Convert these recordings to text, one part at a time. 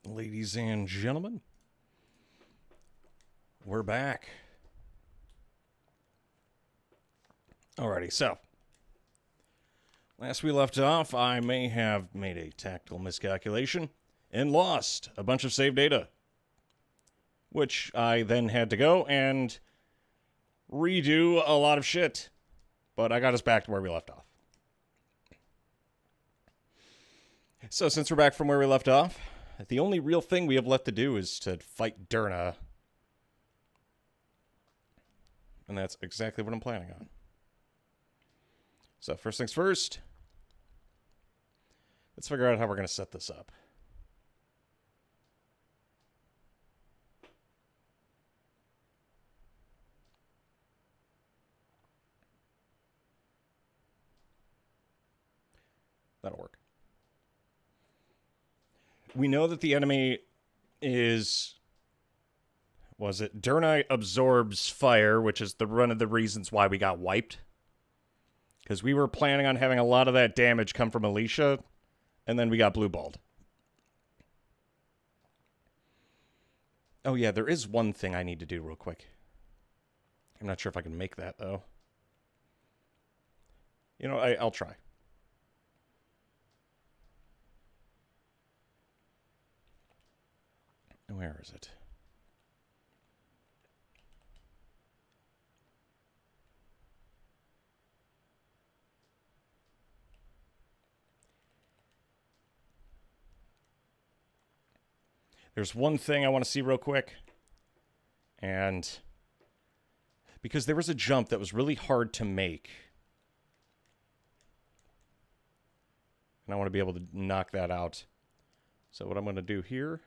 Ladies and gentlemen, we're back. Alrighty, so last we left off, I may have made a tactical miscalculation and lost a bunch of save data, which I then had to go and redo a lot of shit, but I got us back to where we left off. So since we're back from where we left off, the only real thing we have left to do is to fight Durna. And that's exactly what I'm planning on. So first things first, let's figure out how we're going to set this up. That'll work. We know that the enemy is... Was it? Durna absorbs fire, which is one of the reasons why we got wiped. Because we were planning on having a lot of that damage come from Alicia, and then we got blue-balled. Oh yeah, there is one thing I need to do real quick. I'm not sure if I can make that, though. You know, I'll try. Where is it? There's one thing I want to see real quick. And because there was a jump that was really hard to make. And I want to be able to knock that out. So what I'm going to do here...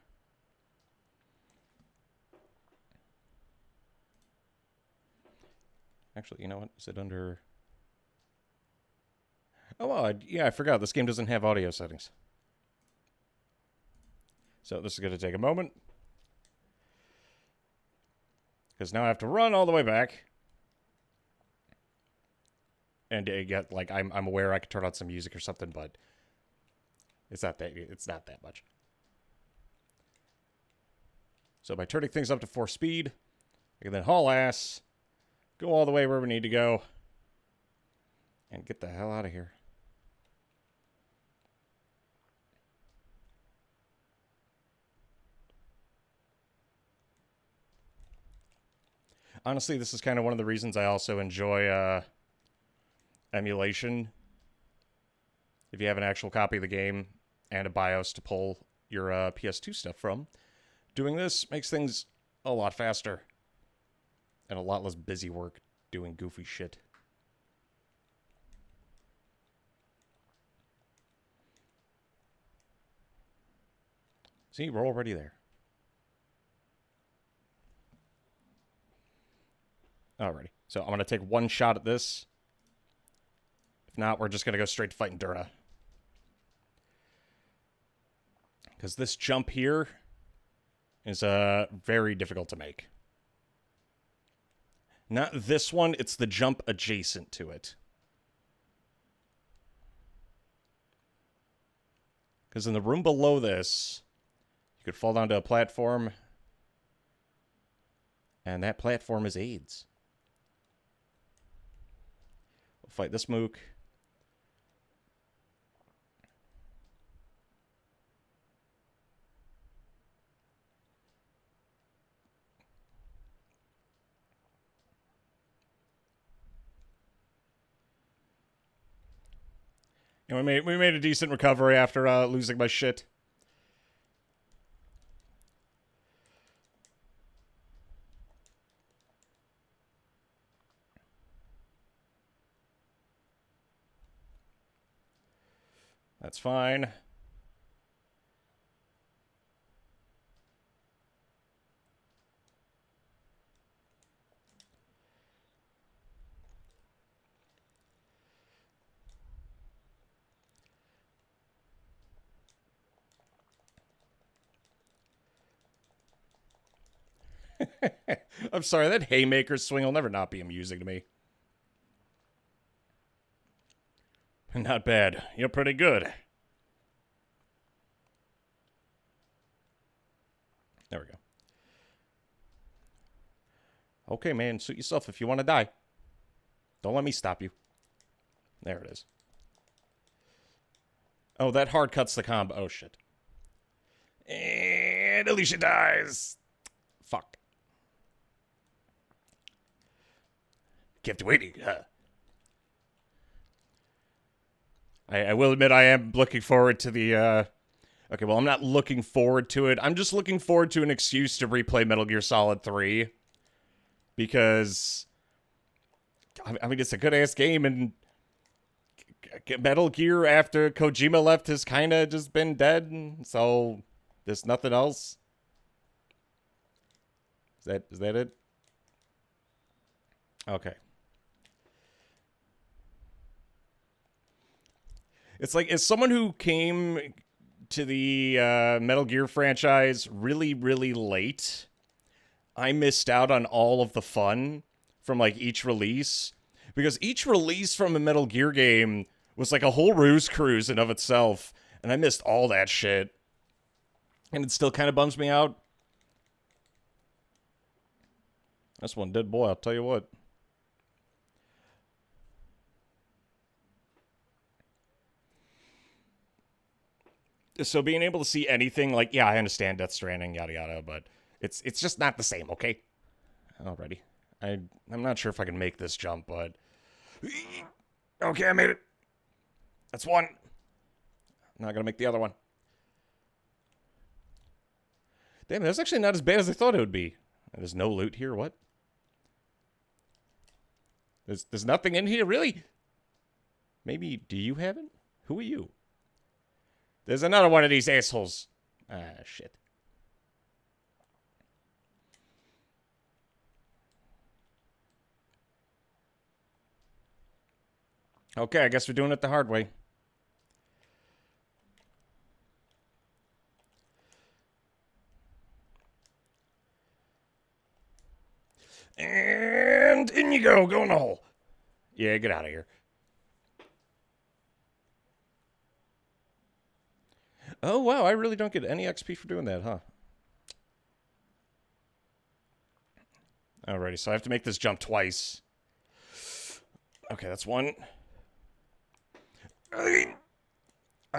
Actually, you know what? Is it under... Oh, well, yeah, I forgot. This game doesn't have audio settings. So this is going to take a moment. Because now I have to run all the way back. And get, like, I'm aware I could turn on some music or something, but it's not that much. So by turning things up to 4 speed, I can then haul ass, go all the way where we need to go, and get the hell out of here. Honestly, this is kind of one of the reasons I also enjoy emulation. If you have an actual copy of the game and a BIOS to pull your PS2 stuff from, doing this makes things a lot faster and a lot less busy work doing goofy shit. See, we're already there. Alrighty, so I'm going to take one shot at this. If not, we're just going to go straight to fighting Durna. Because this jump here is very difficult to make. Not this one, it's the jump adjacent to it. Because in the room below this, you could fall down to a platform. And that platform is AIDS. We'll fight this mook. And we made a decent recovery after losing my shit. That's fine. I'm sorry, that haymaker swing will never not be amusing to me. Not bad. You're pretty good. There we go. Okay, man, suit yourself if you want to die. Don't let me stop you. There it is. Oh, that hard cuts the combo. Oh, shit. And Alicia dies. Fuck. Kept waiting, huh? I will admit I am looking forward to the, Okay, well, I'm not looking forward to it. I'm just looking forward to an excuse to replay Metal Gear Solid 3. Because, I mean, it's a good-ass game, and Metal Gear after Kojima left has kind of just been dead, and so there's nothing else. Is that it? Okay. It's like, as someone who came to the Metal Gear franchise really, really late, I missed out on all of the fun from, like, each release. Because each release from a Metal Gear game was like a whole ruse cruise in of itself. And I missed all that shit. And it still kind of bums me out. That's one dead boy, I'll tell you what. So being able to see anything, like, yeah, I understand Death Stranding, yada yada, but it's just not the same, okay? Alrighty. I'm not sure if I can make this jump, but... Okay, I made it. That's one. Not gonna make the other one. Damn, that's actually not as bad as I thought it would be. There's no loot here, what? There's nothing in here, really? Maybe, do you have it? Who are you? There's another one of these assholes. Ah, shit. Okay, I guess we're doing it the hard way. And in you go in the hole. Yeah, get out of here. Oh, wow, I really don't get any XP for doing that, huh? Alrighty, so I have to make this jump twice. Okay, that's one. I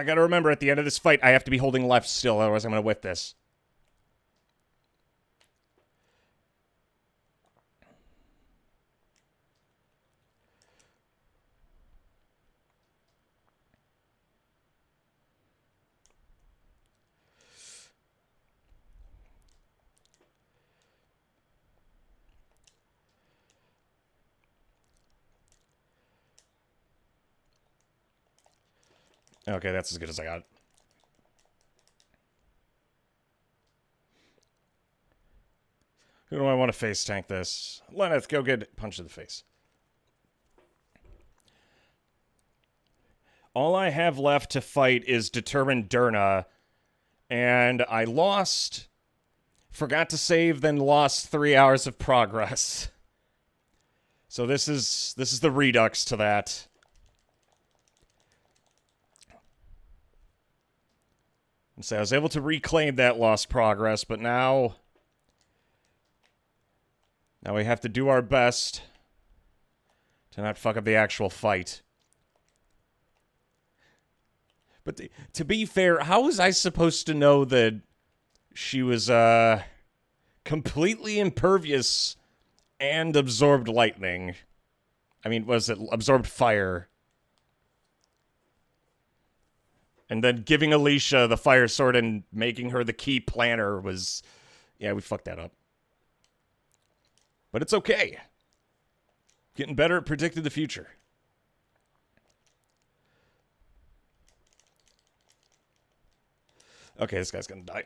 gotta remember, at the end of this fight, I have to be holding left still, otherwise I'm gonna whip this. Okay, that's as good as I got. Who do I want to face tank this? Lenneth, go get punched in the face. All I have left to fight is Determined Durna, and I lost, forgot to save, then lost 3 hours of progress. So this is the redux to that. And so I was able to reclaim that lost progress, but now we have to do our best to not fuck up the actual fight. But to be fair, how was I supposed to know that she was completely impervious and absorbed lightning? I mean, was it absorbed fire? And then giving Alicia the fire sword and making her the key planner was... Yeah, we fucked that up. But it's okay. Getting better at predicting the future. Okay, this guy's gonna die.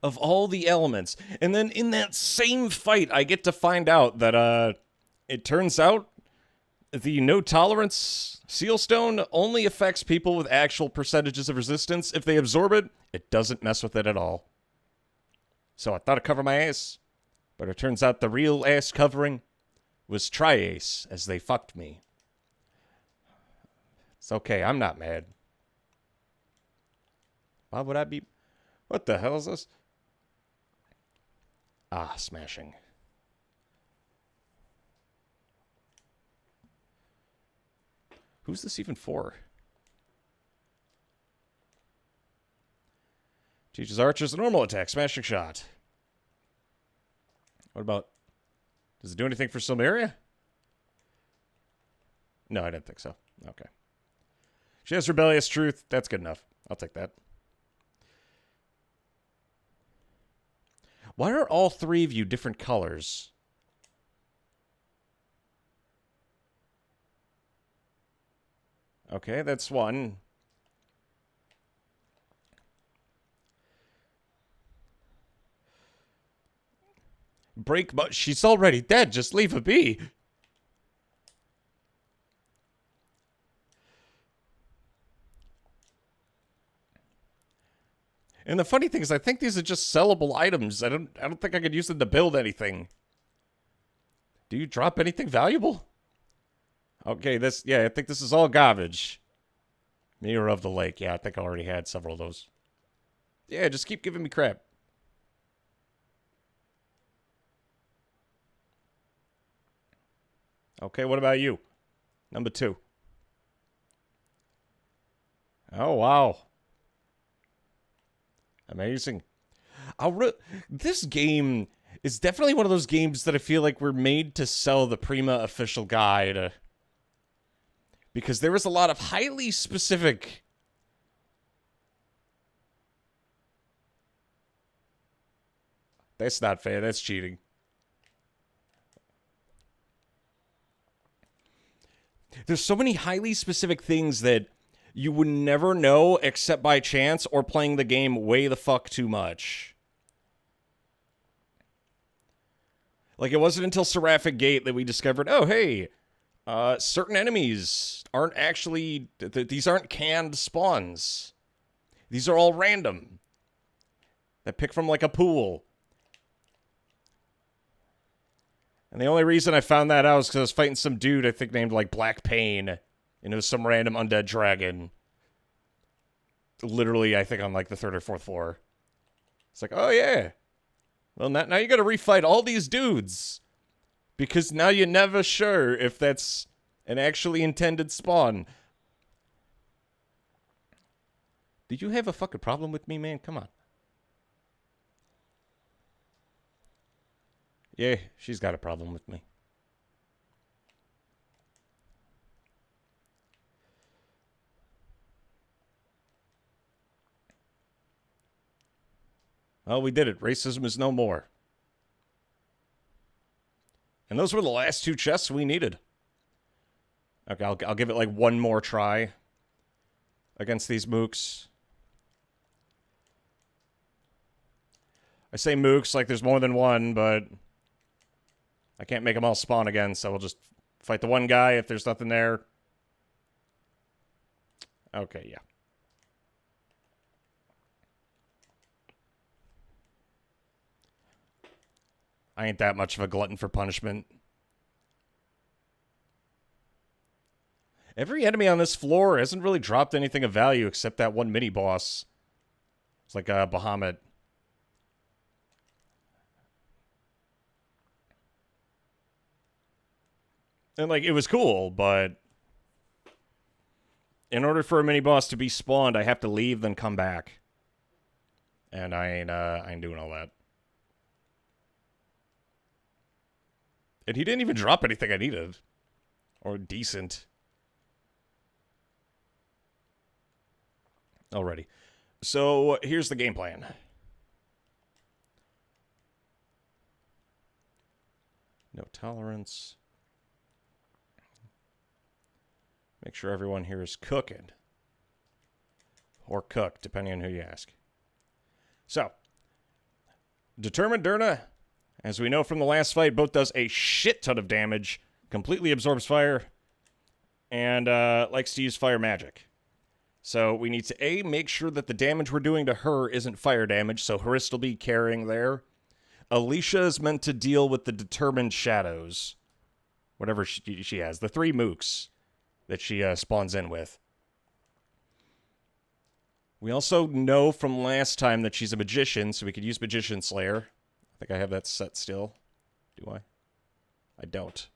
Of all the elements. And then in that same fight, I get to find out that, it turns out the no tolerance seal stone only affects people with actual percentages of resistance. If they absorb it, it doesn't mess with it at all. So I thought I'd cover my ass, but it turns out the real ass covering was tri-ace, as they fucked me. It's okay. I'm not mad. Why would I be... What the hell is this? Ah, smashing. Who's this even for? Teaches archers a normal attack. Smashing shot. What about... Does it do anything for Silmeria? No, I didn't think so. Okay. She has rebellious truth. That's good enough. I'll take that. Why are all three of you different colors? Okay, that's one. Break, but she's already dead. Just leave her be. And the funny thing is, I think these are just sellable items. I don't think I could use them to build anything. Do you drop anything valuable? Okay, I think this is all garbage. Mirror of the Lake. Yeah, I think I already had several of those. Yeah, just keep giving me crap. Okay, what about you? Number 2. Oh, wow. Amazing. This game is definitely one of those games that I feel like we're made to sell the Prima official guide. Because there is a lot of highly specific... That's not fair. That's cheating. There's so many highly specific things that you would never know except by chance or playing the game way the fuck too much. Like, it wasn't until Seraphic Gate that we discovered, oh, hey, certain enemies aren't actually... These aren't canned spawns. These are all random. That pick from, like, a pool. And the only reason I found that out was because I was fighting some dude, I think, named, like, Black Pain. And it was some random undead dragon. Literally, I think, on, like, the 3rd or 4th floor. It's like, oh, yeah. Well, now you gotta refight all these dudes. Because now you're never sure if that's an actually intended spawn. Did you have a fucking problem with me, man? Come on. Yeah, she's got a problem with me. Oh, we did it. Racism is no more. And those were the last 2 chests we needed. Okay, I'll give it like one more try against these mooks. I say mooks like there's more than one, but I can't make them all spawn again, so we'll just fight the one guy if there's nothing there. Okay, yeah. I ain't that much of a glutton for punishment. Every enemy on this floor hasn't really dropped anything of value except that one mini-boss. It's like a Bahamut. And, like, it was cool, but... in order for a mini-boss to be spawned, I have to leave, then come back. And I ain't doing all that. And he didn't even drop anything I needed. Or decent. Alrighty. So, here's the game plan. No tolerance. Make sure everyone here is cooking. Or cooked, depending on who you ask. So, Determined Durna, as we know from the last fight, both does a shit ton of damage, completely absorbs fire, and likes to use fire magic. So we need to, A, make sure that the damage we're doing to her isn't fire damage, so Harist will be carrying there. Alicia is meant to deal with the Determined Shadows. Whatever she has. The 3 mooks that she spawns in with. We also know from last time that she's a magician, so we could use Magician Slayer. I think I have that set still. Do I? I don't.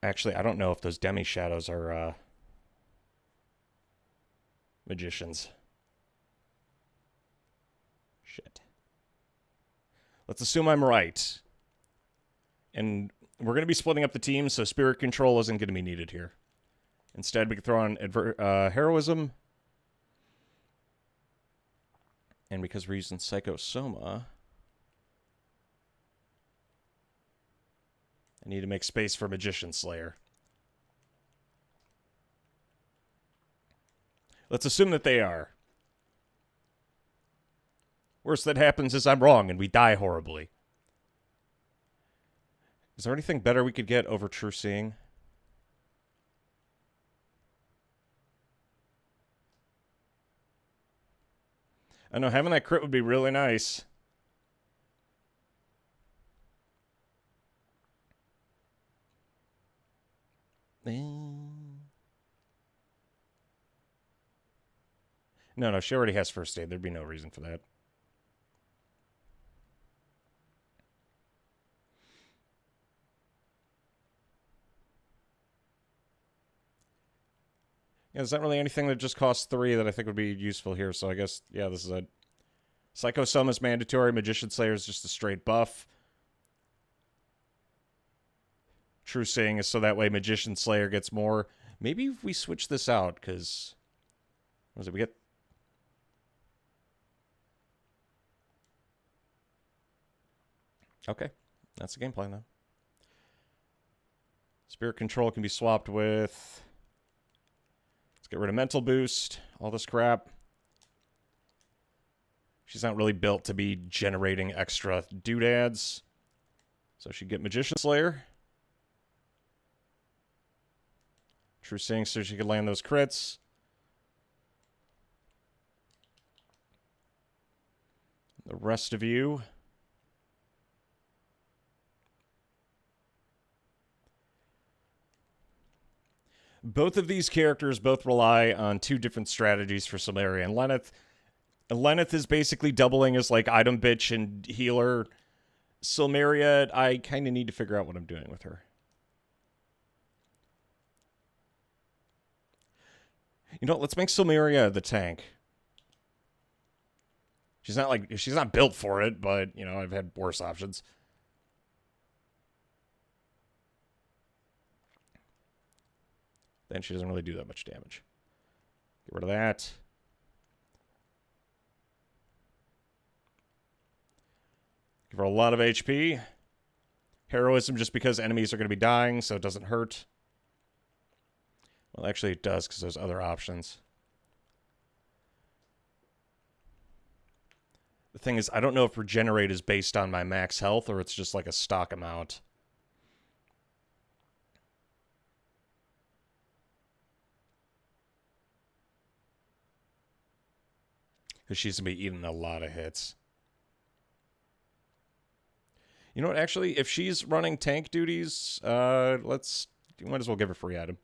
Actually, I don't know if those demi-shadows are magicians. Shit. Let's assume I'm right. And we're going to be splitting up the team, so Spirit Control isn't going to be needed here. Instead, we can throw on Heroism. And because we're using Psychosoma, I need to make space for Magician Slayer. Let's assume that they are. Worst that happens is I'm wrong and we die horribly. Is there anything better we could get over True Seeing? I know, having that crit would be really nice. No, she already has first aid. There'd be no reason for that. Yeah, there's not really anything that just costs 3 that I think would be useful here, so I guess, yeah, this is a... Psychosoma is mandatory, Magician Slayer is just a straight buff. True Seeing is so that way Magician Slayer gets more. Maybe if we switch this out, because... What was it? We get... Okay. That's the game plan, though. Spirit Control can be swapped with... Let's get rid of Mental Boost. All this crap. She's not really built to be generating extra doodads. So she'd get Magician Slayer. True Seeing so she could land those crits. The rest of you... Both of these characters both rely on 2 different strategies for Silmeria and Lenneth. Lenneth is basically doubling as, like, item bitch and healer. Silmeria, I kind of need to figure out what I'm doing with her. You know, let's make Silmeria the tank. She's not built for it, but, you know, I've had worse options. Then she doesn't really do that much damage. Get rid of that. Give her a lot of HP. Heroism just because enemies are going to be dying, so it doesn't hurt. Well, actually it does, because there's other options. The thing is, I don't know if Regenerate is based on my max health, or it's just like a stock amount. Because she's going to be eating a lot of hits. You know what, actually, if she's running tank duties, might as well give her free item.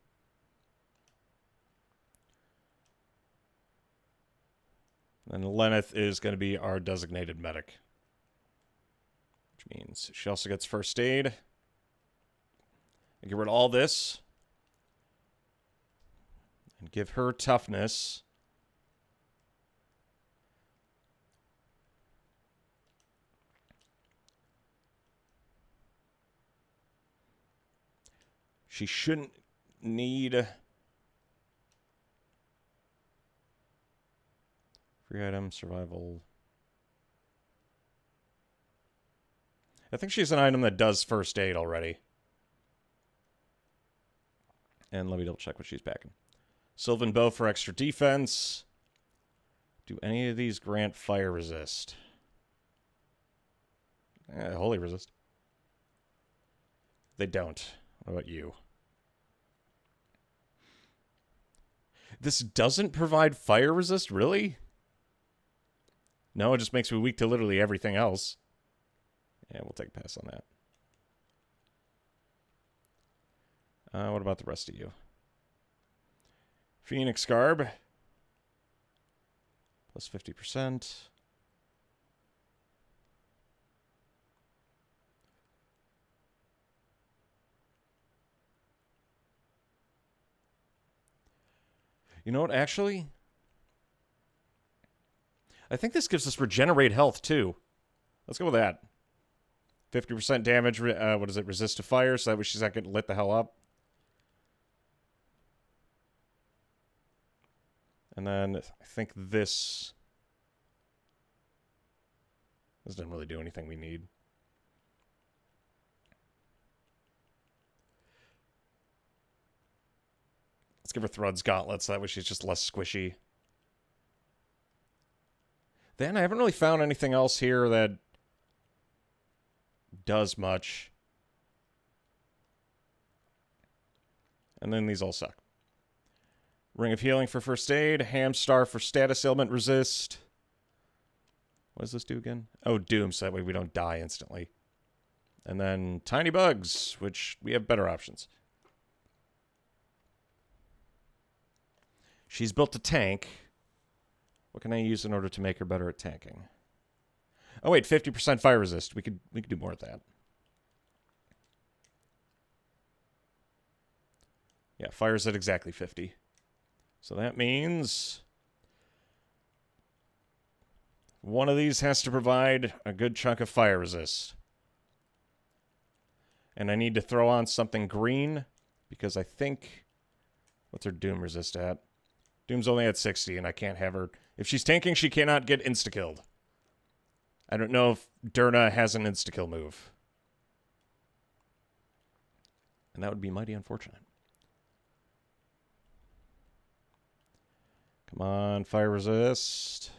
And Lenneth is going to be our designated medic. Which means she also gets first aid. And get rid of all this. And give her toughness. She shouldn't need... Free item, survival. I think she's an item that does first aid already. And let me double check what she's packing. Sylvan Bow for extra defense. Do any of these grant fire resist? Holy resist. They don't. What about you? This doesn't provide fire resist? Really? No, it just makes me weak to literally everything else. Yeah, we'll take a pass on that. What about the rest of you? Phoenix Garb. Plus 50%. You know what, actually? I think this gives us regenerate health, too. Let's go with that. 50% damage, what is it, resist to fire, so that way she's not getting lit the hell up. And then I think this doesn't really do anything we need. Let's give her Thrud's Gauntlets, so that way she's just less squishy. Then I haven't really found anything else here that does much. And then these all suck. Ring of Healing for first aid. Hamstar for status ailment resist. What does this do again? Oh, Doom, so that way we don't die instantly. And then Tiny Bugs, which we have better options. She's built a tank. What can I use in order to make her better at tanking? Oh, wait, 50% fire resist. We could do more of that. Yeah, fire's at exactly 50. So that means one of these has to provide a good chunk of fire resist. And I need to throw on something green because I think... What's her Doom resist at? Doom's only at 60 and I can't have her... If she's tanking, she cannot get insta-killed. I don't know if Durna has an insta-kill move. And that would be mighty unfortunate. Come on, fire resist.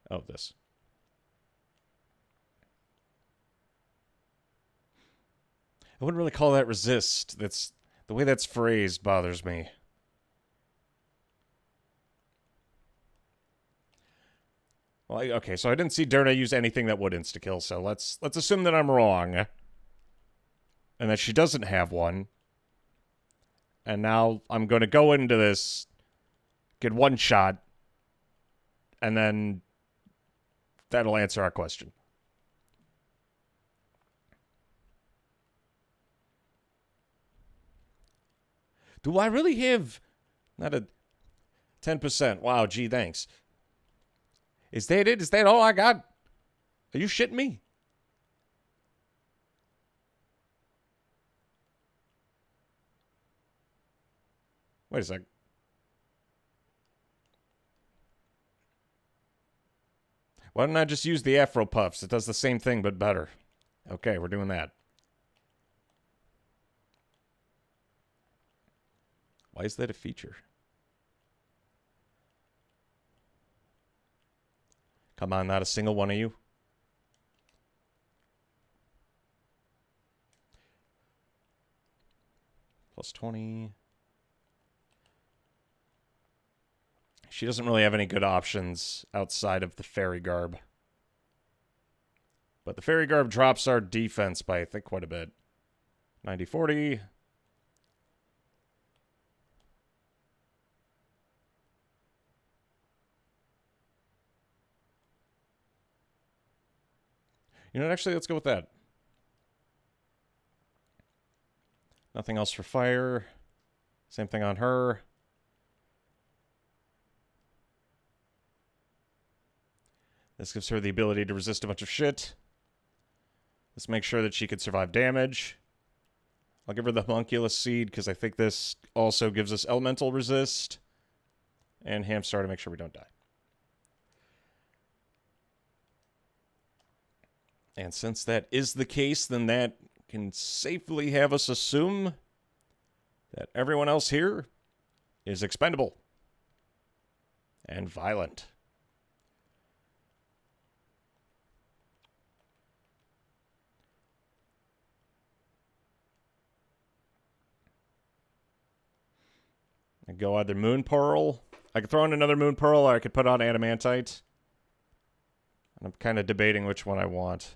Oh, this. I wouldn't really call that resist. That's the way that's phrased bothers me. Well, okay, so I didn't see Durna use anything that would insta-kill, so let's assume that I'm wrong. And that she doesn't have one. And now I'm going to go into this, get one shot, and then that'll answer our question. Do I really have not a 10%? Wow, gee, thanks. Is that it? Is that all I got? Are you shitting me? Wait a sec. Why don't I just use the Afro Puffs? It does the same thing, but better. Okay, we're doing that. Why is that a feature? Come on, not a single one of you. Plus 20. She doesn't really have any good options outside of the Fairy Garb. But the Fairy Garb drops our defense by, I think, quite a bit. 90-40. You know what, actually, let's go with that. Nothing else for fire. Same thing on her. This gives her the ability to resist a bunch of shit. Let's make sure that she can survive damage. I'll give her the Homunculus Seed, because I think this also gives us elemental resist. And Hamstar to make sure we don't die. And since that is the case, then that can safely have us assume that everyone else here is expendable and violent. I go either Moon Pearl. I could throw in another Moon Pearl, or I could put on Adamantite. And I'm kind of debating which one I want.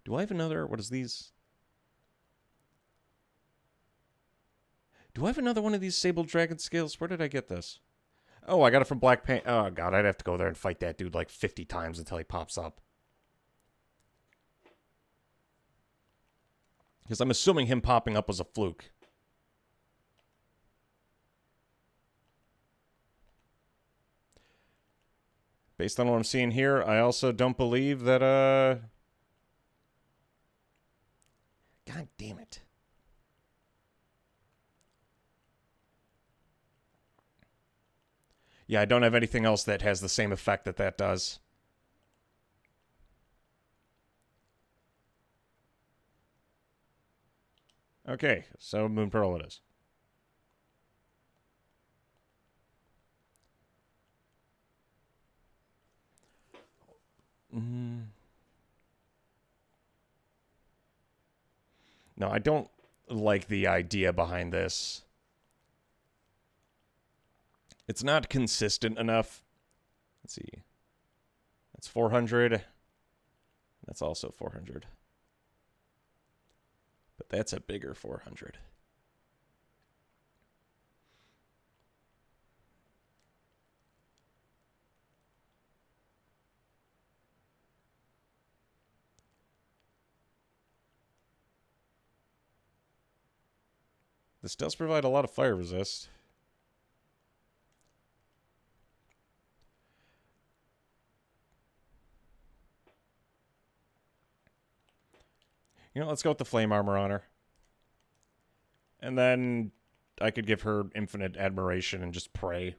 Do I have another? What is these? Do I have another one of these Sable Dragon Scales? Where did I get this? Oh, I got it from Black Paint. Oh, God, I'd have to go there and fight that dude like 50 times until he pops up. Because I'm assuming him popping up was a fluke. Based on what I'm seeing here, I also don't believe that, God damn it. Yeah, I don't have anything else that has the same effect that that does. Okay, so Moon Pearl it is. No, I don't like the idea behind this. It's not consistent enough. Let's see. That's 400. That's also 400. But that's a bigger 400. This does provide a lot of fire resist. You know, let's go with the flame armor on her. And then I could give her infinite admiration and just pray.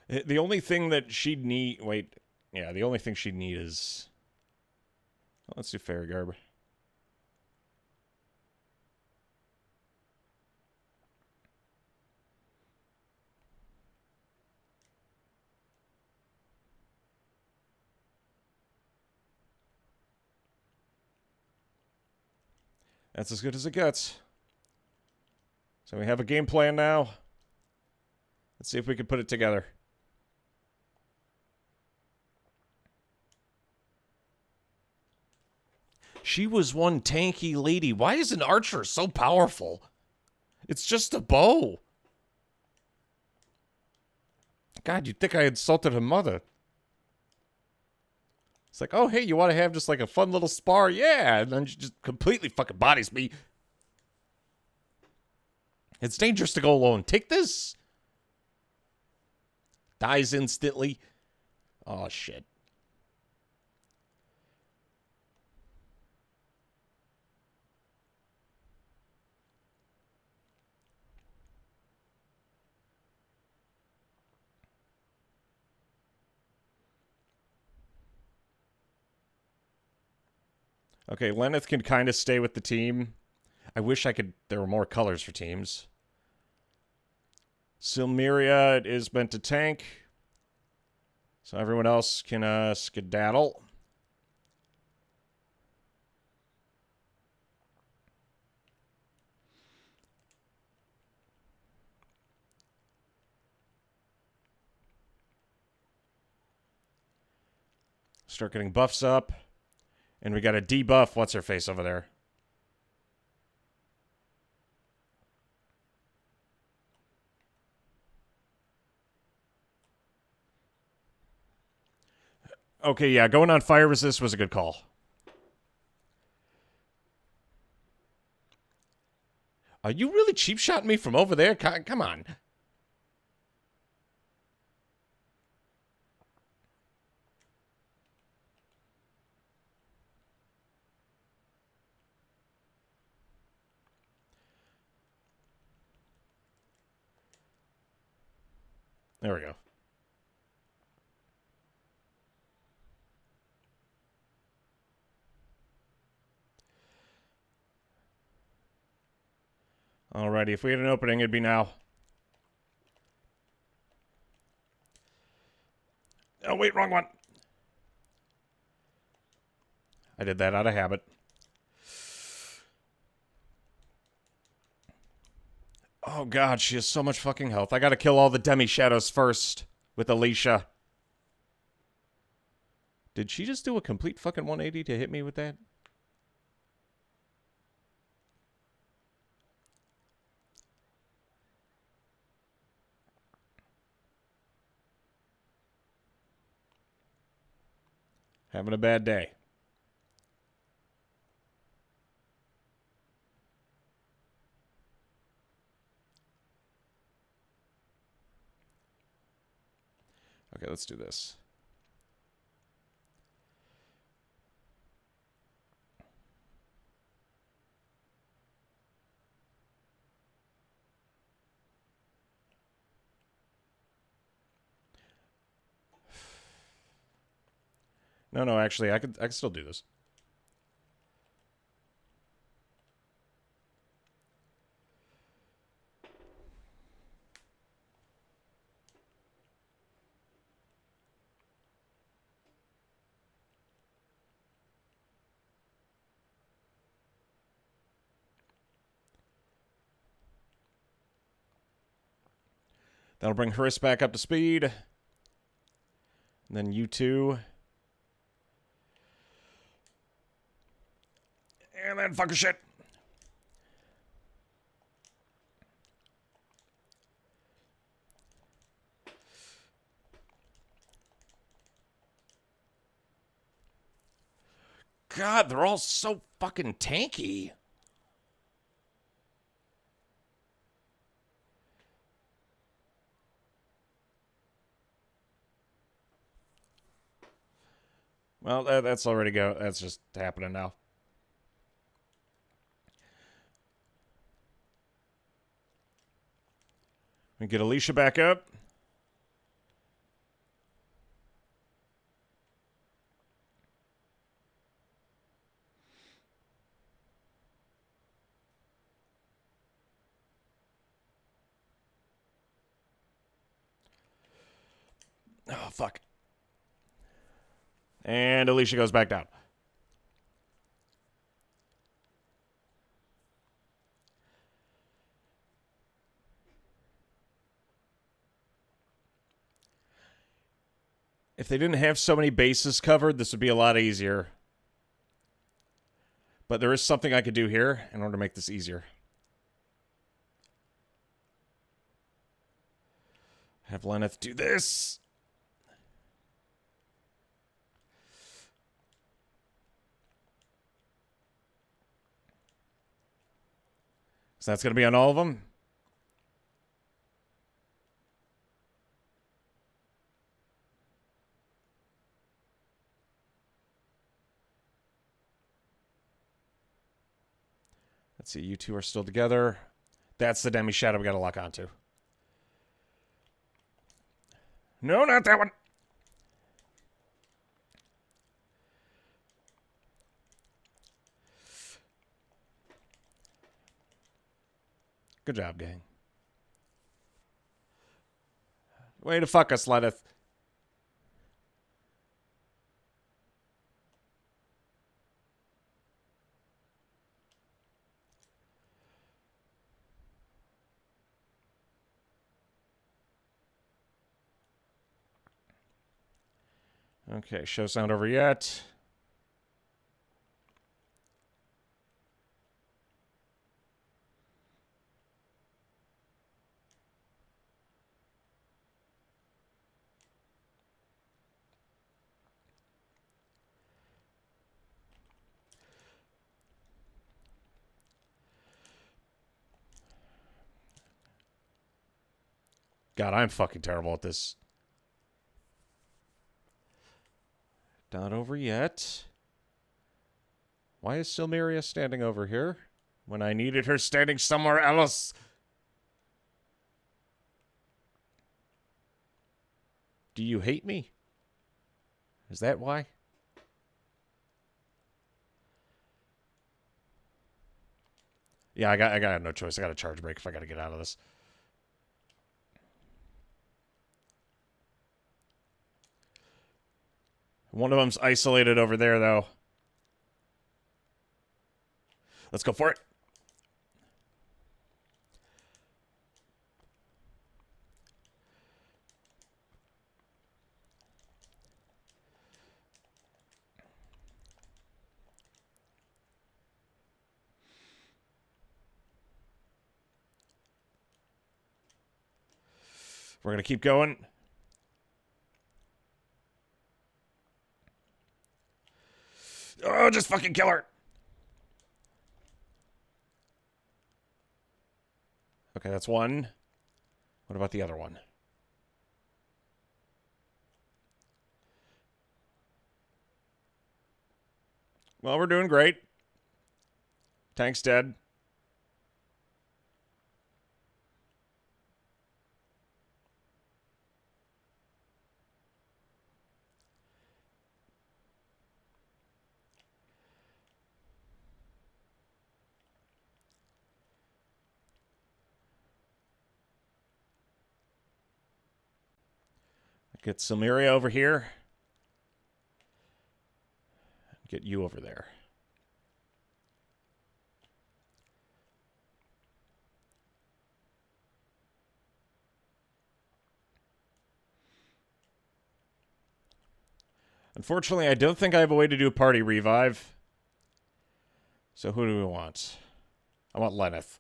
The only thing that she'd need... Wait. Yeah, the only thing she'd need is... Well, let's do Fairy Garb. That's as good as it gets. So we have a game plan now. Let's see if we can put it together. She was one tanky lady. Why is an archer so powerful? It's just a bow. God, you'd think I insulted her mother. It's like, oh, hey, you want to have just like a fun little spar? Yeah. And then she just completely fucking bodies me. It's dangerous to go alone. Take this. Dies instantly. Oh, shit. Okay, Lenneth can kind of stay with the team. I wish I could... There were more colors for teams. Silmeria is meant to tank. So everyone else can skedaddle. Start getting buffs up. And we got a debuff. What's her face over there? Okay, yeah, going on fire resist was a good call. Are you really cheap shotting me from over there? Come on. There we go. Alrighty, if we had an opening, it'd be now. Oh, wait, wrong one. I did that out of habit. Oh, God, she has so much fucking health. I gotta kill all the demi-shadows first with Alicia. Did she just do a complete fucking 180 to hit me with that? Having a bad day. Okay, let's do this. No, actually, I could still do this. That'll bring Harris back up to speed. And then you two. And then fuck your shit. God, they're all so fucking tanky. Well, that's already go. That's just happening now. We get Alicia back up. Oh, fuck. And Alicia goes back down. If they didn't have so many bases covered, this would be a lot easier. But there is something I could do here in order to make this easier. Have Lenneth do this. So that's going to be on all of them. Let's see, you two are still together. That's the demi shadow we got to lock onto. No, not that one. Good job, gang. Way to fuck us, Lenneth. Okay, show's not over yet. God, I'm fucking terrible at this. Not over yet. Why is Silmeria standing over here when I needed her standing somewhere else? Do you hate me? Is that why? Yeah, I got no choice. I got a charge break if I got to get out of this. One of them's isolated over there, though. Let's go for it. We're going to keep going. Oh, just fucking kill her. Okay, that's one. What about the other one? Well, we're doing great. Tank's dead. Get Silmeria over here. Get you over there. Unfortunately, I don't think I have a way to do a party revive. So who do we want? I want Lenneth.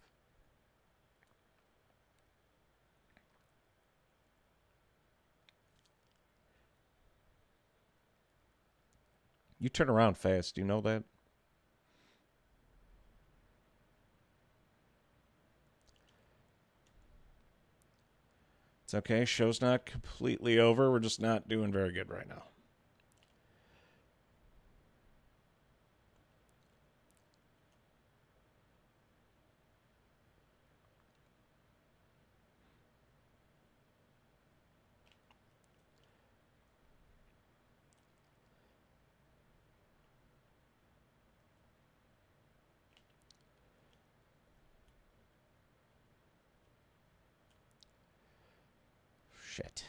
You turn around fast. Do you know that? It's okay. Show's not completely over. We're just not doing very good right now. Shit.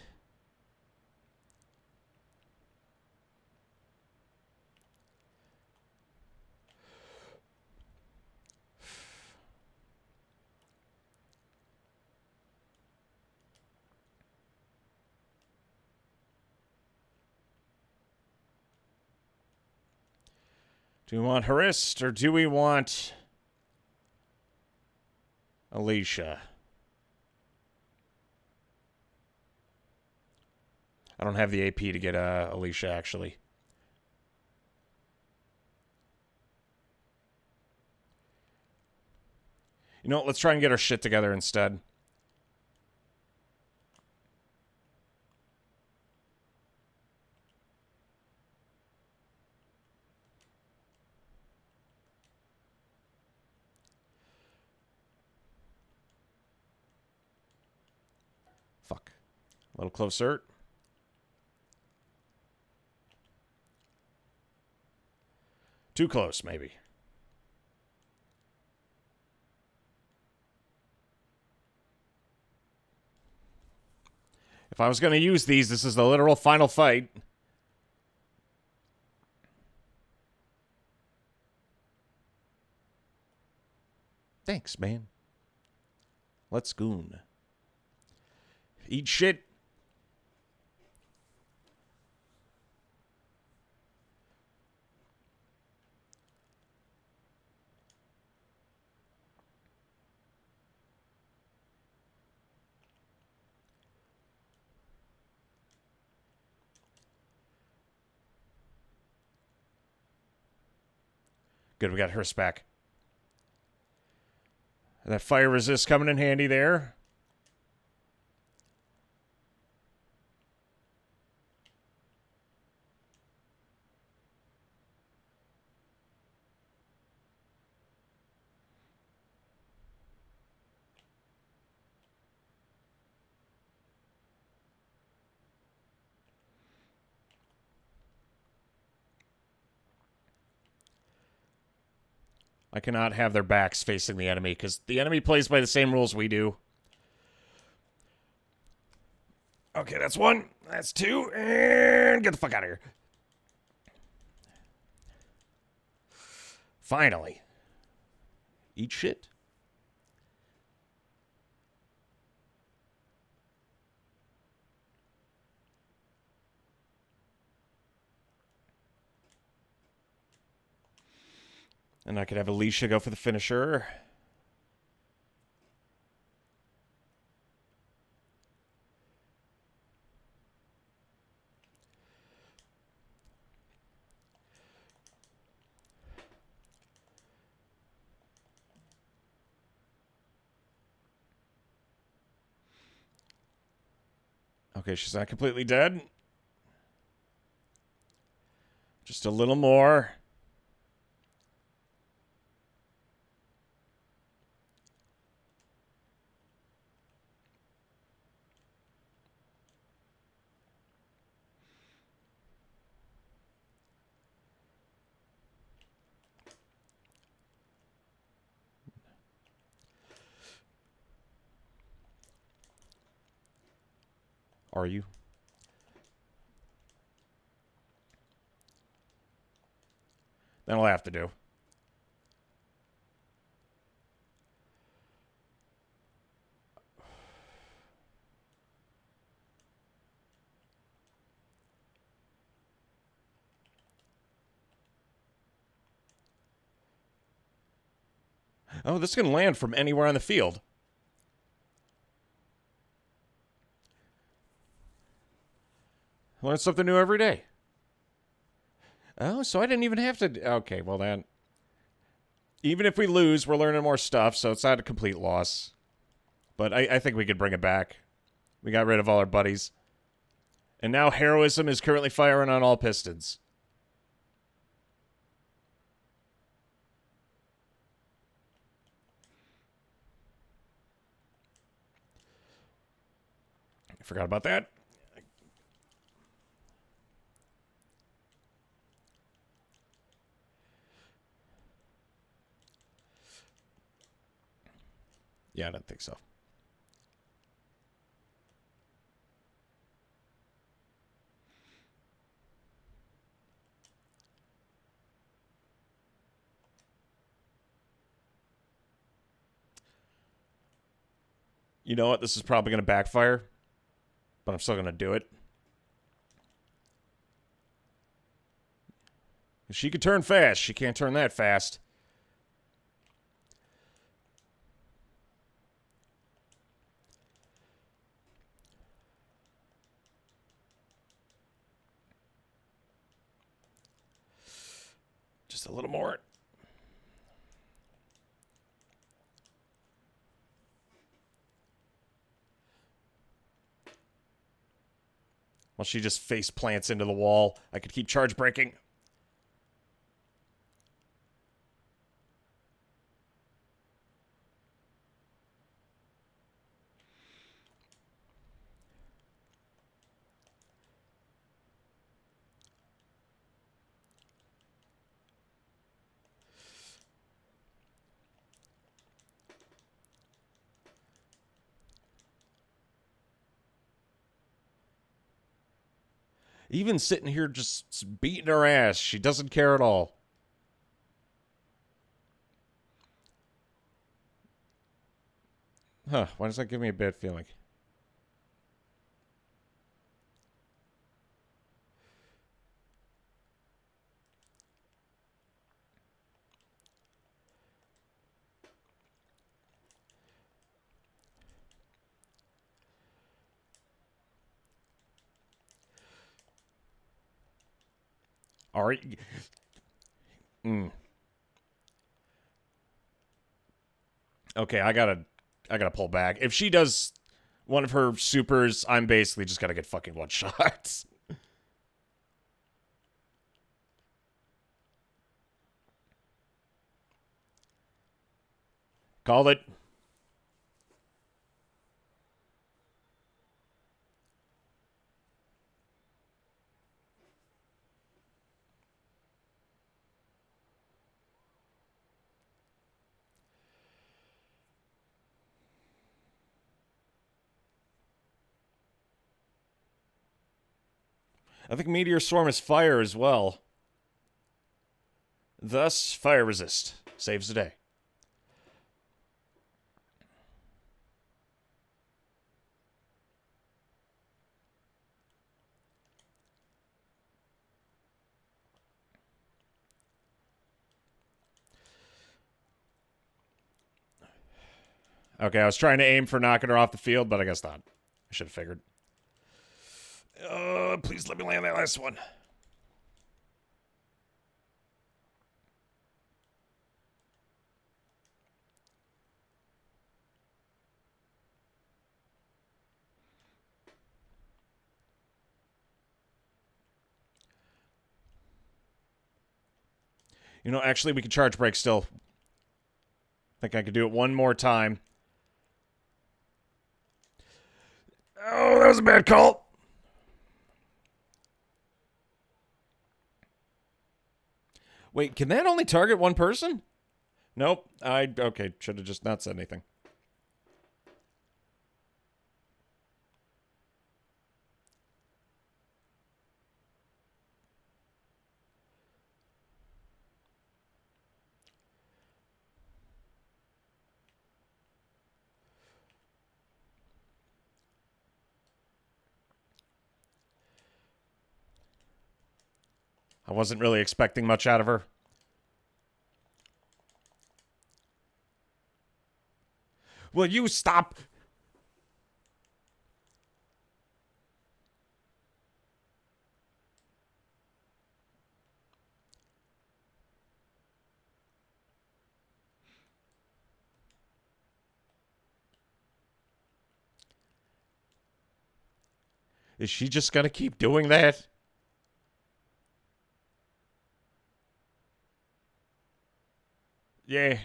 Do we want Harist or do we want Alicia? I don't have the AP to get Alicia, actually. You know what? Let's try and get our shit together instead. Fuck. A little closer. Too close, maybe. If I was going to use these, this is the literal final fight. Thanks, man. Let's goon. Eat shit. Good, we got her back. That fire resist coming in handy there. I cannot have their backs facing the enemy because the enemy plays by the same rules we do. Okay, that's one. That's two. And get the fuck out of here. Finally. Eat shit. And I could have Alicia go for the finisher. Okay, she's not completely dead. Just a little more. Are you? That'll have to do. Oh, this can land from anywhere on the field. Learn something new every day. Oh, so I didn't even have to... Okay, well then... Even if we lose, we're learning more stuff, so it's not a complete loss. But I think we could bring it back. We got rid of all our buddies. And now heroism is currently firing on all pistons. I forgot about that. Yeah, I don't think so. You know what? This is probably going to backfire. But I'm still going to do it. She could turn fast. She can't turn that fast. Just a little more. Well, she just face plants into the wall. I could keep charge breaking. Even sitting here just beating her ass, she doesn't care at all. Huh, why does that give me a bad feeling? All right. Okay, I gotta pull back. If she does one of her supers, I'm basically just gonna get fucking one shots. Called it. I think Meteor Swarm is fire as well. Thus, fire resist. Saves the day. Okay, I was trying to aim for knocking her off the field, but I guess not. I should have figured. Please let me land that last one. You know, actually, we can charge break still. I think I could do it one more time. Oh, that was a bad call. Wait, can that only target one person? Nope. Okay, should have just not said anything. I wasn't really expecting much out of her. Will you stop? Is she just gonna keep doing that? Yeah.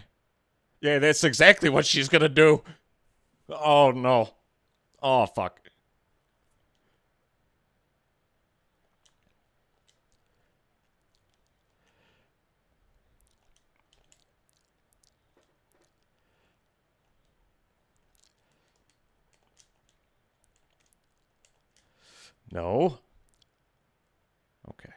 Yeah, that's exactly what she's gonna do. Oh, no. Oh, fuck. No. Okay.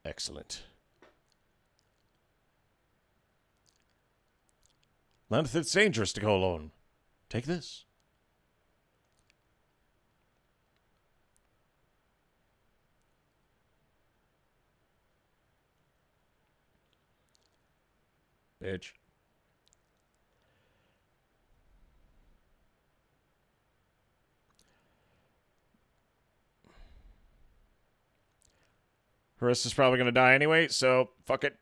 Excellent. Lenneth, it's dangerous to go alone. Take this. Bitch. Harissa's probably gonna die anyway, so fuck it.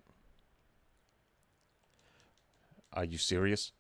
Are you serious?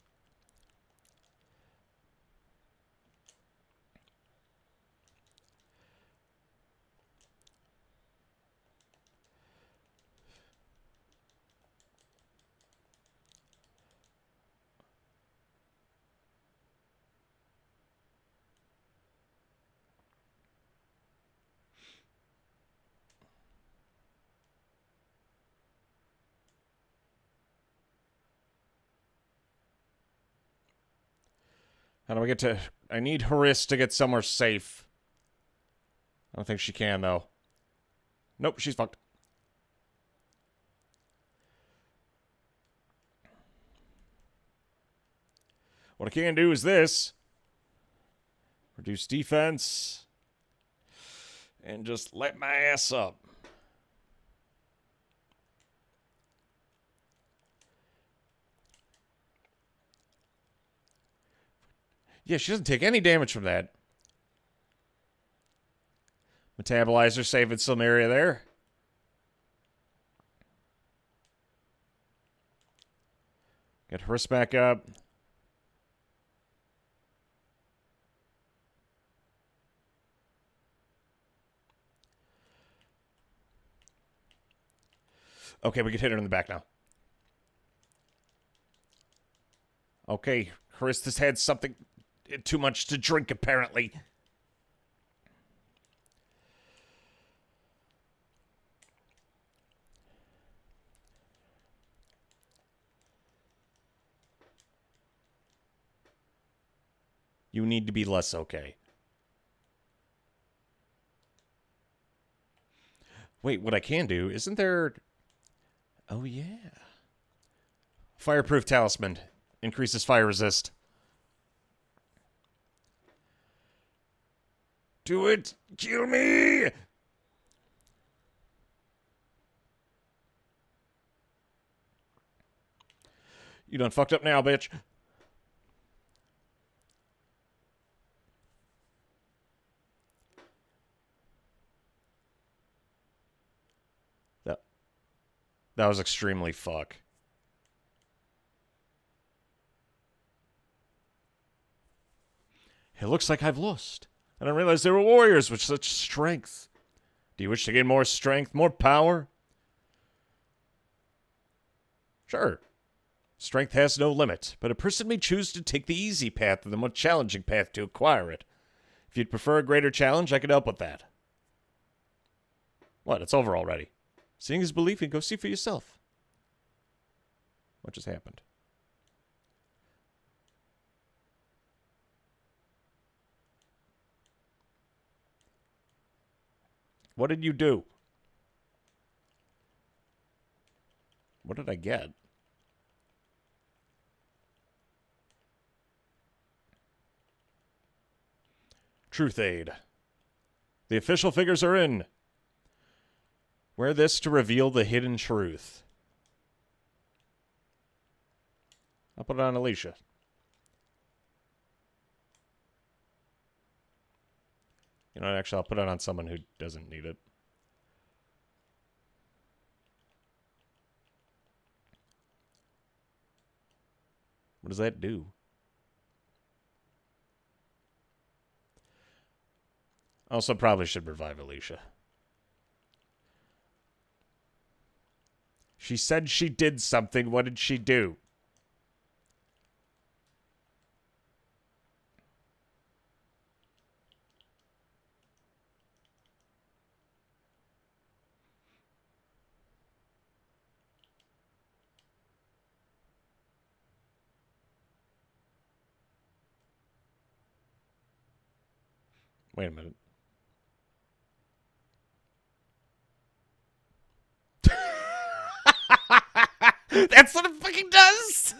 How do I get to... I need Hariss to get somewhere safe. I don't think she can, though. Nope, she's fucked. What I can do is this. Reduce defense. And just let my ass up. Yeah, she doesn't take any damage from that. Metabolizer saving Silmeria there. Get Hariss back up. Okay, we can hit her in the back now. Okay, Hariss has had something too much to drink, apparently. You need to be less okay. Wait, what I can do, isn't there... Oh, yeah. Fireproof Talisman. Increases fire resist. Do it! Kill me! You done fucked up now, bitch. That was extremely fuck. It looks like I've lost. I didn't realize there were warriors with such strength. Do you wish to gain more strength, more power? Sure. Strength has no limit, but a person may choose to take the easy path or the more challenging path to acquire it. If you'd prefer a greater challenge, I could help with that. What? It's over already. Seeing is believing. Go see for yourself. What just happened? What did you do? What did I get? Truth Aid. The official figures are in. Wear this to reveal the hidden truth. I'll put it on Alicia. You know, actually, I'll put it on someone who doesn't need it. What does that do? Also, probably should revive Alicia. She said she did something. What did she do? Wait a minute. That's what it fucking does!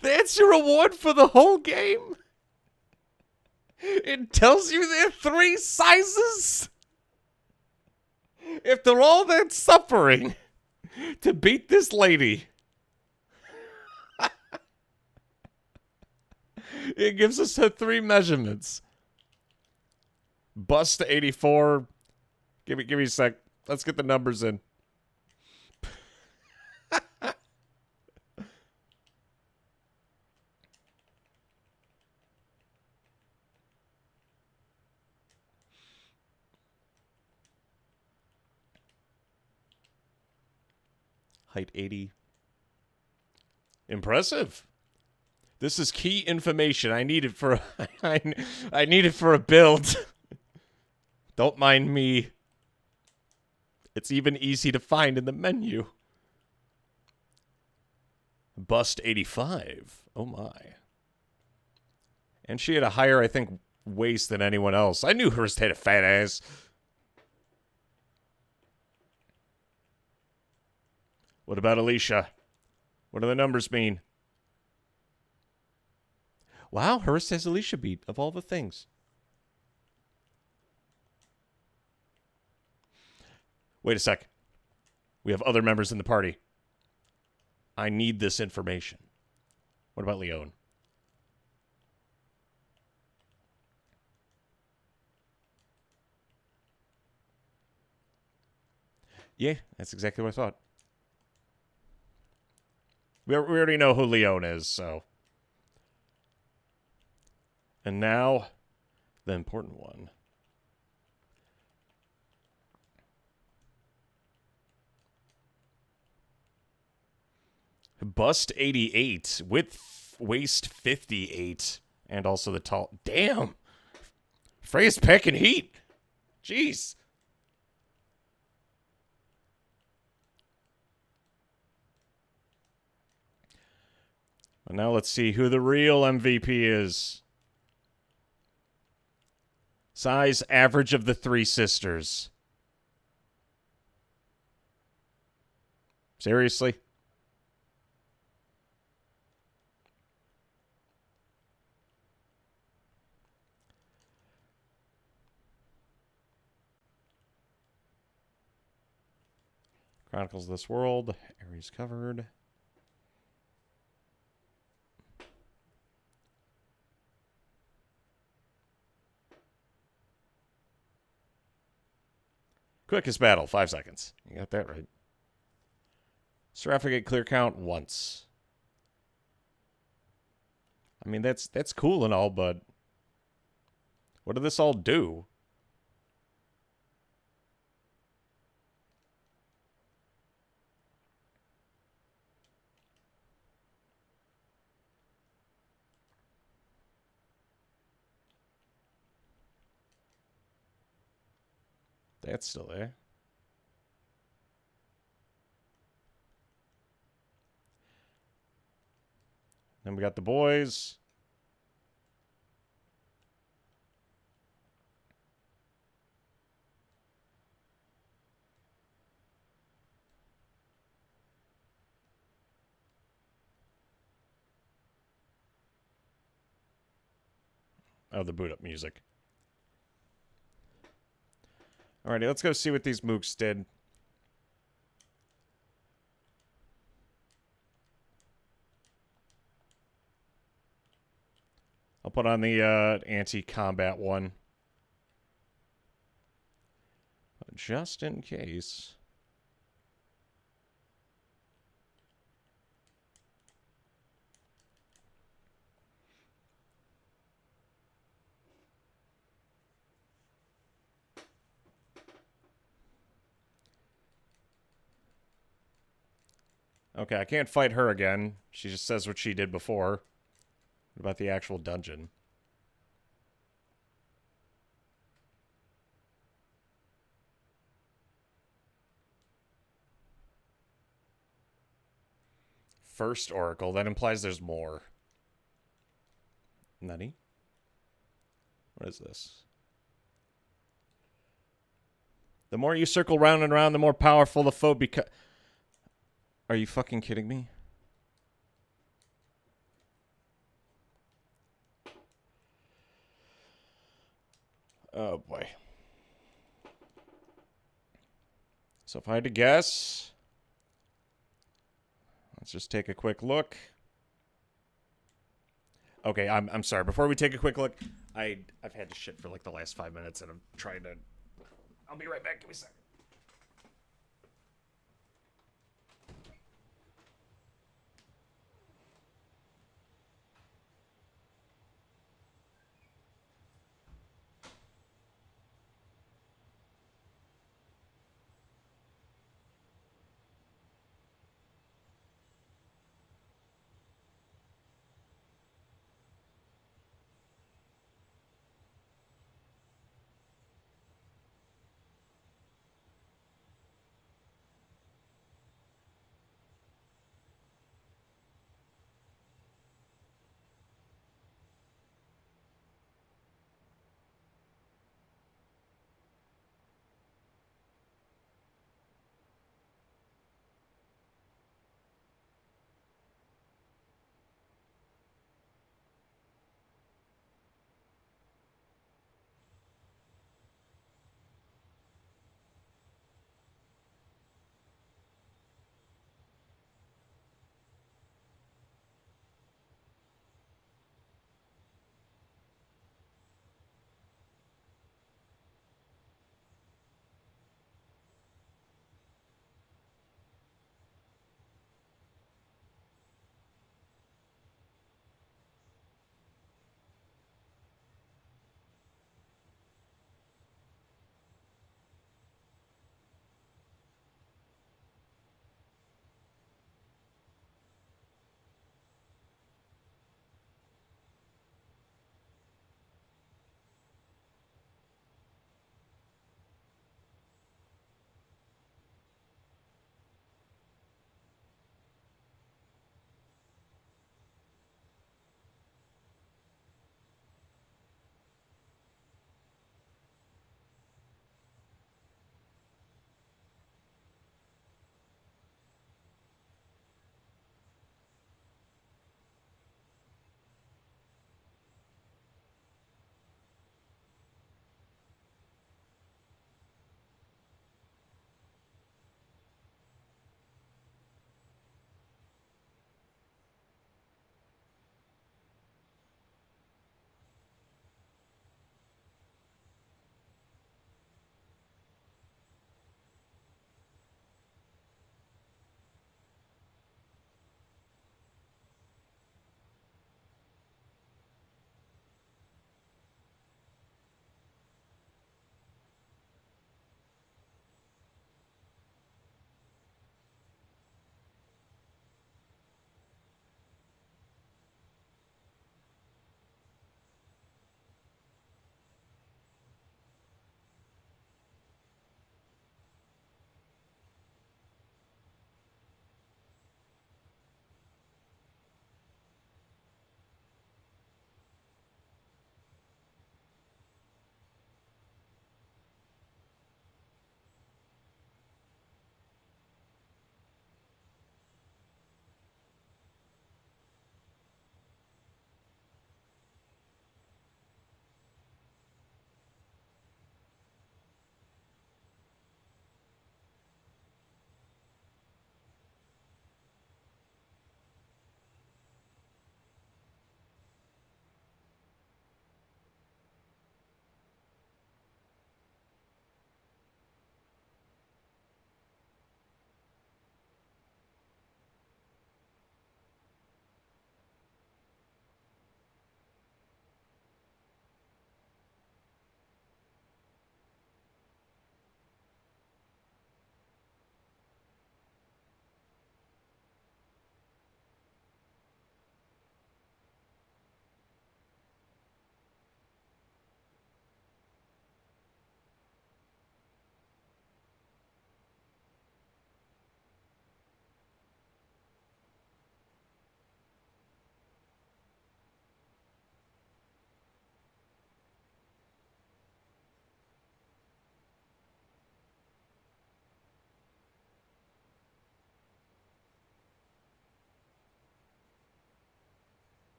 That's your reward for the whole game? It tells you there are 3 sizes? If they're all that suffering to beat this lady, it gives us her 3 measurements. Bust to 84. Give me a sec. Let's get the numbers in. Height 80. Impressive. This is key information. I need it for I need it for a build. Don't mind me. It's even easy to find in the menu. Bust 85. Oh my. And she had a higher, I think, waist than anyone else. I knew hers had a fat ass. What about Alicia? What do the numbers mean? Wow, hers has Alicia beat, of all the things. Wait a sec. We have other members in the party. I need this information. What about Leon? Yeah, that's exactly what I thought. We already know who Leon is, so. And now, the important one. Bust 88 with waist 58. And also the tall. Damn! Freya's packing heat. Jeez. And now let's see who the real MVP is. Size average of the 3 sisters. Seriously? Chronicles of this World. Ares covered. Quickest battle, 5 seconds. You got that right. Seraphigate clear count once. I mean, that's cool and all, but what did this all do? That's still there. Then we got the boys. Oh, the boot up music. Alrighty, let's go see what these mooks did. I'll put on the anti-combat one. Just in case. Okay, I can't fight her again. She just says what she did before. What about the actual dungeon? First Oracle. That implies there's more. Nutty? What is this? The more you circle round and round, the more powerful the foe becomes. Are you fucking kidding me? Oh, boy. So if I had to guess, let's just take a quick look. Okay, I'm sorry. Before we take a quick look, I've had to shit for like the last 5 minutes, and I'm trying to. I'll be right back. Give me a second.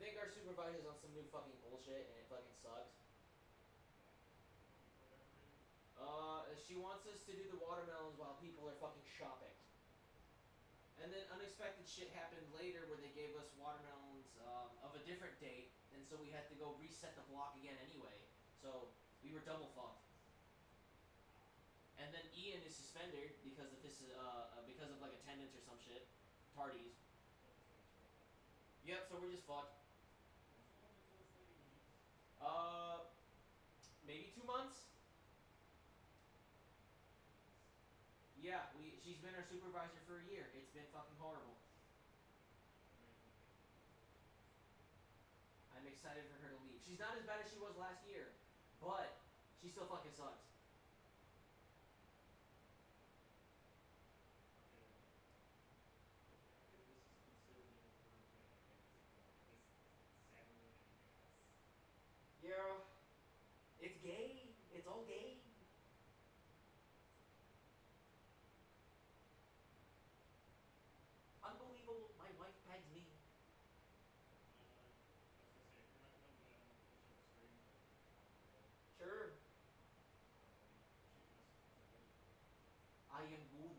think our supervisor's on some new fucking bullshit and it fucking sucks. She wants us to do the watermelons while people are fucking shopping. And then unexpected shit happened later where they gave us watermelons of a different date, and so we had to go reset the block again anyway. So we were double fucked. And then Ian is suspended because of his because of like attendance or some shit, tardies. Yep. So we're just fucked. Uh, maybe 2 months. Yeah, she's been our supervisor for a year. It's been fucking horrible. I'm excited for her to leave. She's not as bad as she was last year, but she still fucking sucks. Yeah, it's gay. It's all gay. Unbelievable. My wife pegs me. Sure. I am good.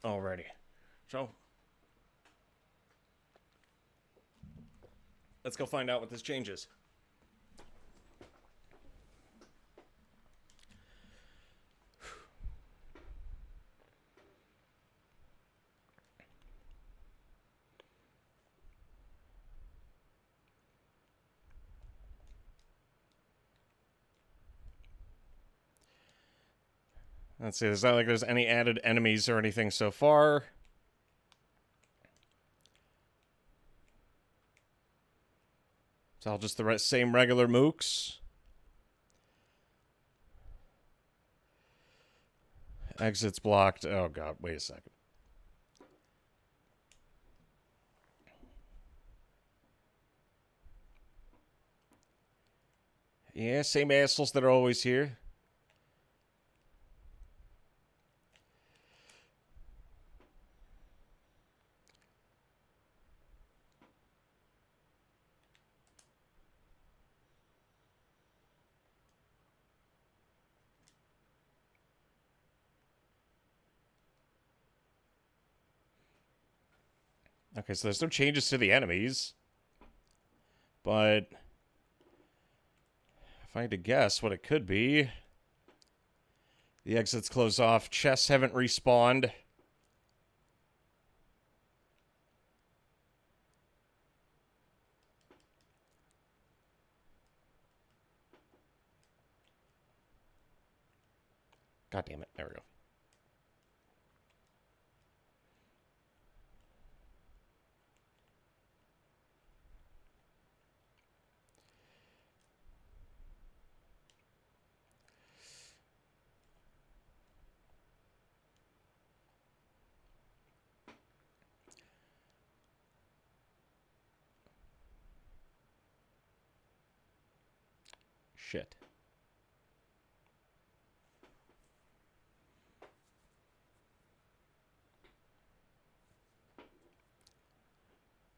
Alrighty. So, let's go find out what this changes. Let's see, it's not like there's any added enemies or anything so far. It's all just the same regular mooks. Exits blocked. Oh god, wait a second. Yeah, same assholes that are always here. Okay, so there's no changes to the enemies. But if I had to guess what it could be, the exits close off. Chests haven't respawned. God damn it. There we go. Shit.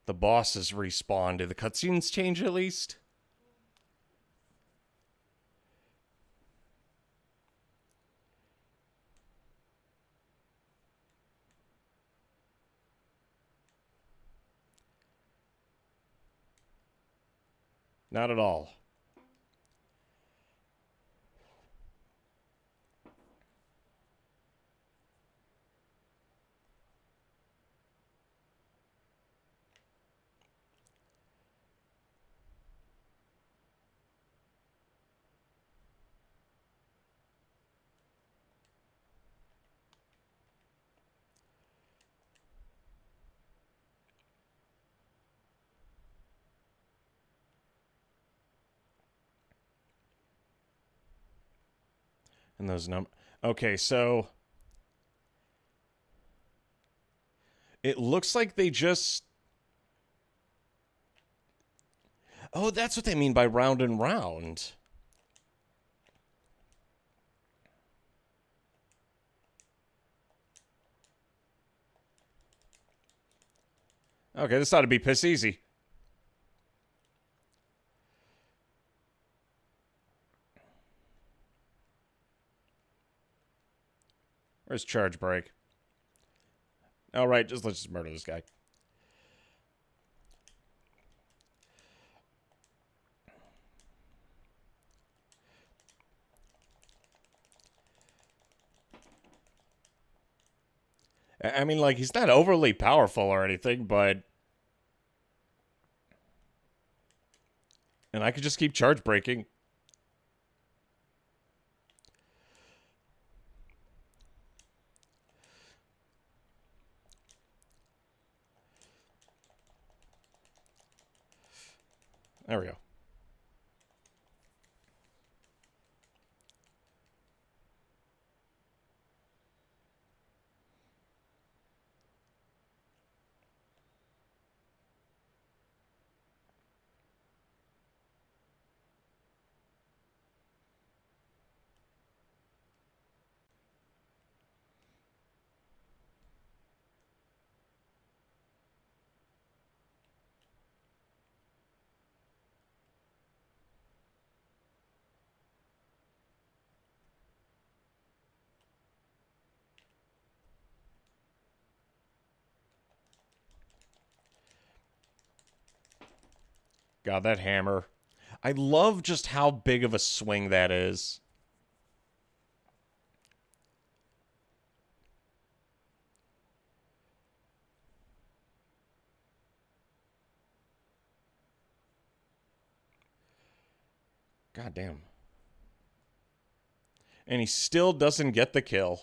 The bosses respawn. Did the cutscenes change at least? Not at all. And those Okay, so it looks like they just... Oh, that's what they mean by round and round. Okay, this ought to be piss easy. Where's charge break? All right, let's just murder this guy. I mean, like, he's not overly powerful or anything, but... And I could just keep charge breaking. There we go. God, that hammer. I love just how big of a swing that is. God damn. And he still doesn't get the kill.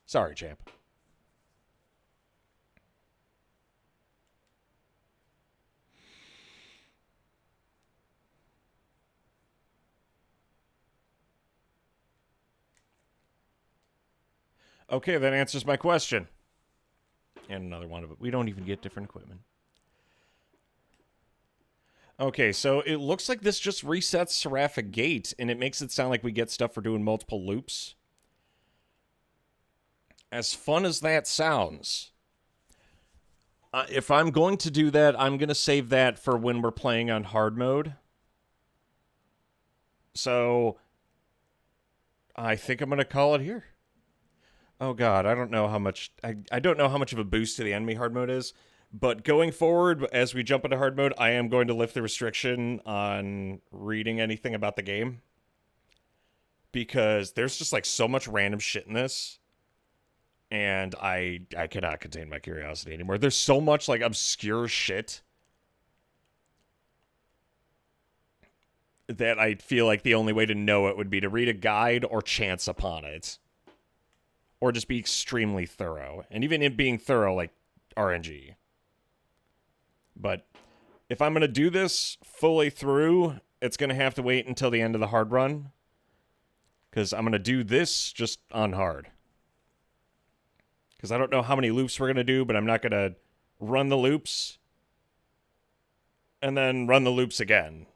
Sorry, champ. Okay, that answers my question. And another one of it. We don't even get different equipment. Okay, so it looks like this just resets Seraphic Gate, and it makes it sound like we get stuff for doing multiple loops. As fun as that sounds, if I'm going to do that, I'm going to save that for when we're playing on hard mode. So, I think I'm going to call it here. Oh god, I don't know how much... I don't know how much of a boost to the enemy hard mode is. But going forward, as we jump into hard mode, I am going to lift the restriction on reading anything about the game. Because there's just, like, so much random shit in this. And I cannot contain my curiosity anymore. There's so much, like, obscure shit that I feel like the only way to know it would be to read a guide or chance upon it. Or just be extremely thorough. And even it being thorough, like, RNG. But if I'm going to do this fully through, it's going to have to wait until the end of the hard run. Because I'm going to do this just on hard. Because I don't know how many loops we're going to do, but I'm not going to run the loops, and then run the loops again.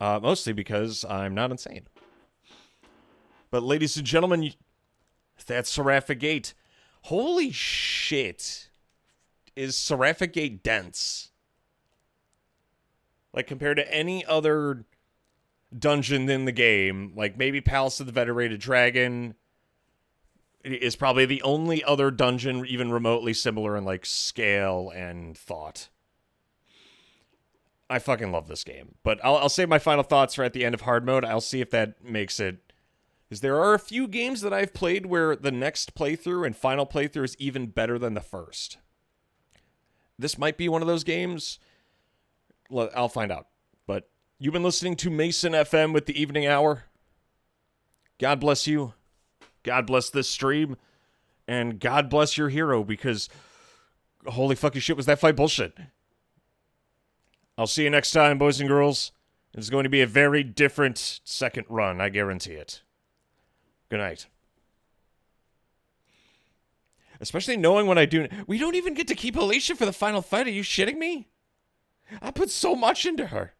Mostly because I'm not insane. But ladies and gentlemen, that's Seraphic Gate. Holy shit. Is Seraphic Gate dense? Like, compared to any other dungeon in the game, like maybe Palace of the Venerated Dragon is probably the only other dungeon even remotely similar in, like, scale and thought. I fucking love this game. But I'll save my final thoughts for at the end of hard mode. I'll see if that makes it... Because there are a few games that I've played where the next playthrough and final playthrough is even better than the first. This might be one of those games. I'll find out. But you've been listening to Mason FM with the Evening Hour. God bless you. God bless this stream. And God bless your hero, because holy fucking shit, was that fight bullshit. I'll see you next time, boys and girls. It's going to be a very different second run, I guarantee it. Good night. Especially knowing when I do... We don't even get to keep Alicia for the final fight. Are you shitting me? I put so much into her.